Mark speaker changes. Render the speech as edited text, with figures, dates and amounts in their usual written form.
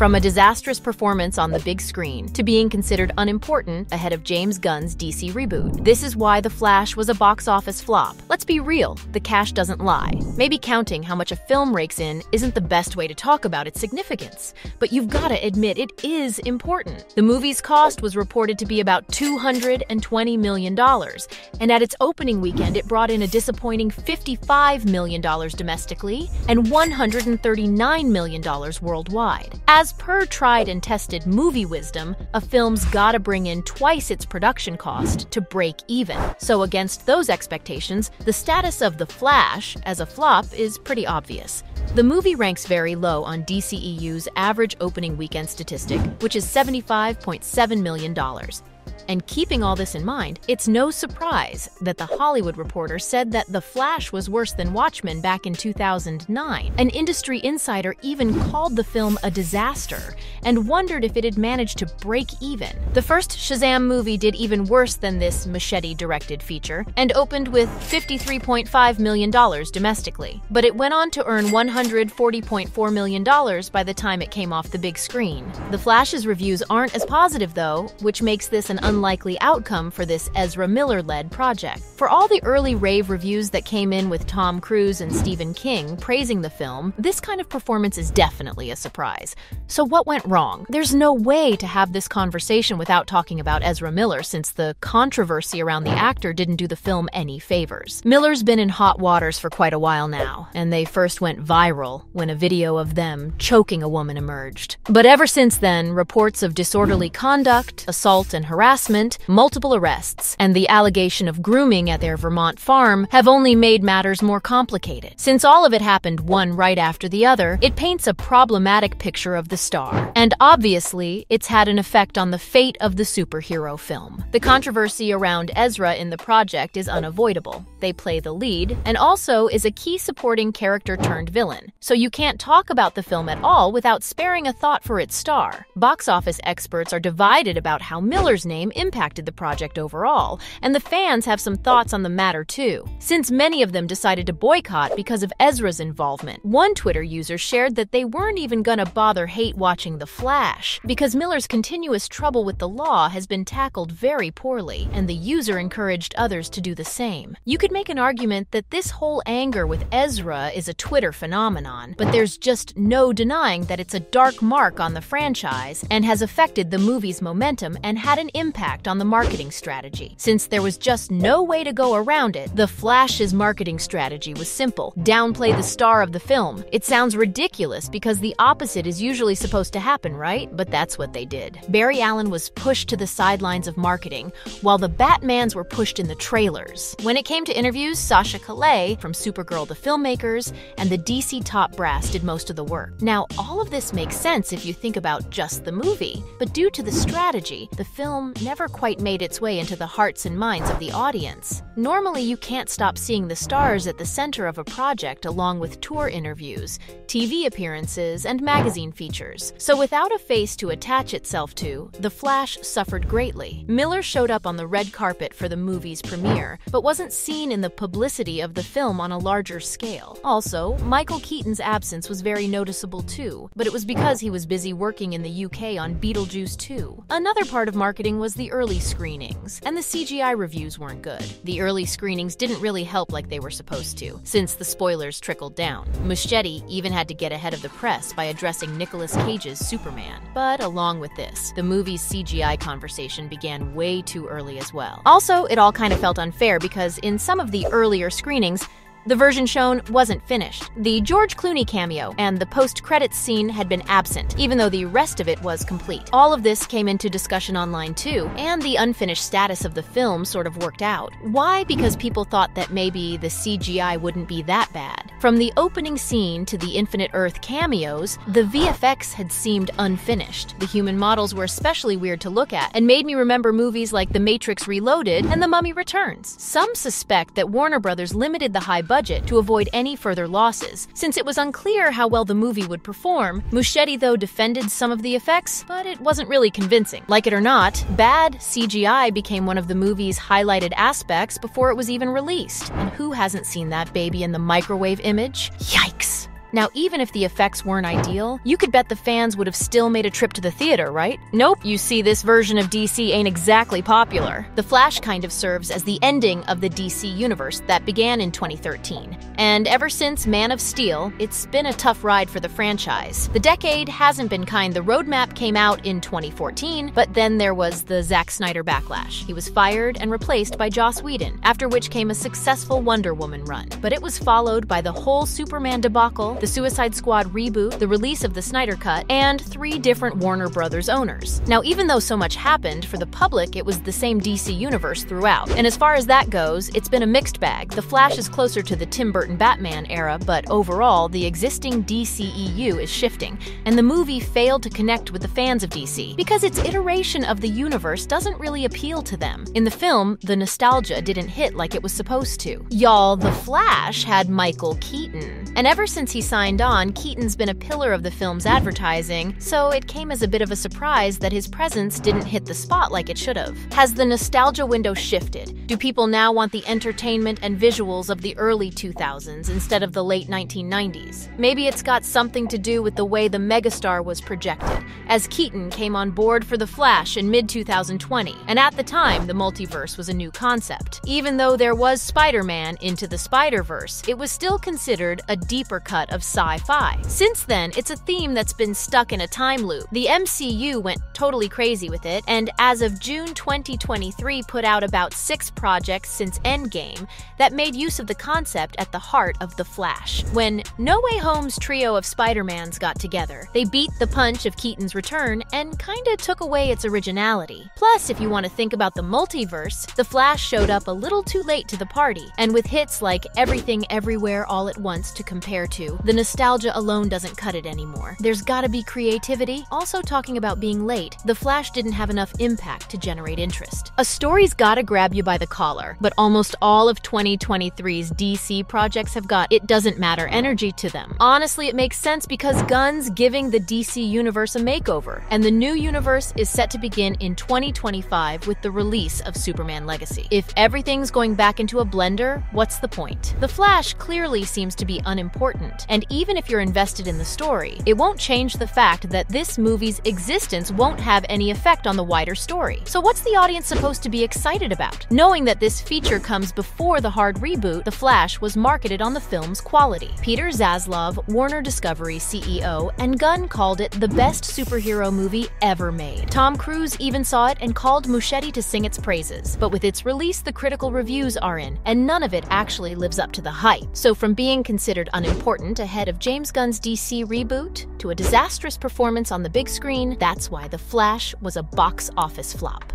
Speaker 1: From a disastrous performance on the big screen to being considered unimportant ahead of James Gunn's DC reboot. This is why The Flash was a box office flop. Let's be real, the cash doesn't lie. Maybe counting how much a film rakes in isn't the best way to talk about its significance, but you've gotta admit it is important. The movie's cost was reported to be about $220 million, and at its opening weekend it brought in a disappointing $55 million domestically and $139 million worldwide. As per tried and tested movie wisdom, a film's gotta bring in twice its production cost to break even. So against those expectations, the status of The Flash as a flop is pretty obvious. The movie ranks very low on DCEU's average opening weekend statistic, which is $75.7 million. And keeping all this in mind, it's no surprise that The Hollywood Reporter said that The Flash was worse than Watchmen back in 2009. An industry insider even called the film a disaster and wondered if it had managed to break even. The first Shazam movie did even worse than this Machete-directed feature and opened with $53.5 million domestically. But it went on to earn $140.4 million by the time it came off the big screen. The Flash's reviews aren't as positive though, which makes this an unlikely outcome for this Ezra Miller-led project. For all the early rave reviews that came in with Tom Cruise and Stephen King praising the film, this kind of performance is definitely a surprise. So what went wrong? There's no way to have this conversation without talking about Ezra Miller, since the controversy around the actor didn't do the film any favors. Miller's been in hot waters for quite a while now, and they first went viral when a video of them choking a woman emerged. But ever since then, reports of disorderly conduct, assault and harassment, multiple arrests, and the allegation of grooming at their Vermont farm have only made matters more complicated. Since all of it happened one right after the other, it paints a problematic picture of the star. And obviously, it's had an effect on the fate of the superhero film. The controversy around Ezra in the project is unavoidable. They play the lead, and also is a key supporting character turned villain. So you can't talk about the film at all without sparing a thought for its star. Box office experts are divided about how Miller's name impacted the project overall, and the fans have some thoughts on the matter too, since many of them decided to boycott because of Ezra's involvement. One Twitter user shared that they weren't even gonna bother hate watching The Flash because Miller's continuous trouble with the law has been tackled very poorly, and the user encouraged others to do the same. You could make an argument that this whole anger with Ezra is a Twitter phenomenon, but there's just no denying that it's a dark mark on the franchise and has affected the movie's momentum and had an impact on the marketing strategy. Since there was just no way to go around it, The Flash's marketing strategy was simple: downplay the star of the film. It sounds ridiculous because the opposite is usually supposed to happen, right? But that's what they did. Barry Allen was pushed to the sidelines of marketing, while the Batmans were pushed in the trailers. When it came to interviews, Sasha Calle, from Supergirl to Filmmakers, and the DC top brass did most of the work. Now, all of this makes sense if you think about just the movie, but due to the strategy, the film never quite made its way into the hearts and minds of the audience. Normally, you can't stop seeing the stars at the center of a project along with tour interviews, TV appearances, and magazine features. So without a face to attach itself to, The Flash suffered greatly. Miller showed up on the red carpet for the movie's premiere, but wasn't seen in the publicity of the film on a larger scale. Also, Michael Keaton's absence was very noticeable too, but it was because he was busy working in the UK on Beetlejuice 2. Another part of marketing was the early screenings, and the CGI reviews weren't good. The early screenings didn't really help like they were supposed to, since the spoilers trickled down. Muschietti even had to get ahead of the press by addressing Nicolas Cage's Superman. But along with this, the movie's CGI conversation began way too early as well. Also, it all kind of felt unfair because in some of the earlier screenings, the version shown wasn't finished. The George Clooney cameo and the post-credits scene had been absent, even though the rest of it was complete. All of this came into discussion online too, and the unfinished status of the film sort of worked out. Why? Because people thought that maybe the CGI wouldn't be that bad. From the opening scene to the Infinite Earth cameos, the VFX had seemed unfinished. The human models were especially weird to look at, and made me remember movies like The Matrix Reloaded and The Mummy Returns. Some suspect that Warner Brothers limited the high budget to avoid any further losses, since it was unclear how well the movie would perform. Muschietti, though, defended some of the effects, but it wasn't really convincing. Like it or not, bad CGI became one of the movie's highlighted aspects before it was even released. And who hasn't seen that baby in the microwave image? Yikes! Now, even if the effects weren't ideal, you could bet the fans would have still made a trip to the theater, right? Nope, you see, this version of DC ain't exactly popular. The Flash kind of serves as the ending of the DC universe that began in 2013. And ever since Man of Steel, it's been a tough ride for the franchise. The decade hasn't been kind. The roadmap came out in 2014, but then there was the Zack Snyder backlash. He was fired and replaced by Joss Whedon, after which came a successful Wonder Woman run. But it was followed by the whole Superman debacle, the Suicide Squad reboot, the release of the Snyder Cut, and 3 different Warner Brothers owners. Now, even though so much happened, for the public it was the same DC universe throughout. And as far as that goes, it's been a mixed bag. The Flash is closer to the Tim Burton Batman era, but overall, the existing DCEU is shifting, and the movie failed to connect with the fans of DC because its iteration of the universe doesn't really appeal to them. In the film, the nostalgia didn't hit like it was supposed to. Y'all, The Flash had Michael Keaton. And ever since he signed on, Keaton's been a pillar of the film's advertising, so it came as a bit of a surprise that his presence didn't hit the spot like it should have. Has the nostalgia window shifted? Do people now want the entertainment and visuals of the early 2000s instead of the late 1990s? Maybe it's got something to do with the way the megastar was projected, as Keaton came on board for The Flash in mid-2020, and at the time, the multiverse was a new concept. Even though there was Spider-Man Into the Spider-Verse, it was still considered a deeper cut of sci-fi. Since then, it's a theme that's been stuck in a time loop. The MCU went totally crazy with it, and as of June 2023 put out about 6 projects since Endgame that made use of the concept at the heart of The Flash. When No Way Home's trio of Spider-Mans got together, they beat the punch of Keaton's return and kinda took away its originality. Plus, if you want to think about the multiverse, The Flash showed up a little too late to the party, and with hits like Everything Everywhere All at Once to compare to, the nostalgia alone doesn't cut it anymore. There's gotta be creativity. Also, talking about being late, The Flash didn't have enough impact to generate interest. A story's gotta grab you by the collar, but almost all of 2023's DC projects have got it doesn't matter energy to them. Honestly, it makes sense because Gunn's giving the DC universe a makeover, and the new universe is set to begin in 2025 with the release of Superman Legacy. If everything's going back into a blender, what's the point? The Flash clearly seems to be unimportant, and even if you're invested in the story, it won't change the fact that this movie's existence won't have any effect on the wider story. So what's the audience supposed to be excited about? Knowing that this feature comes before the hard reboot, The Flash was marketed on the film's quality. Peter Zaslav, Warner Discovery CEO, and Gunn called it the best superhero movie ever made. Tom Cruise even saw it and called Muschietti to sing its praises. But with its release, the critical reviews are in, and none of it actually lives up to the hype. So from being considered unimportant ahead of James Gunn's DC reboot, to a disastrous performance on the big screen, that's why The Flash was a box office flop.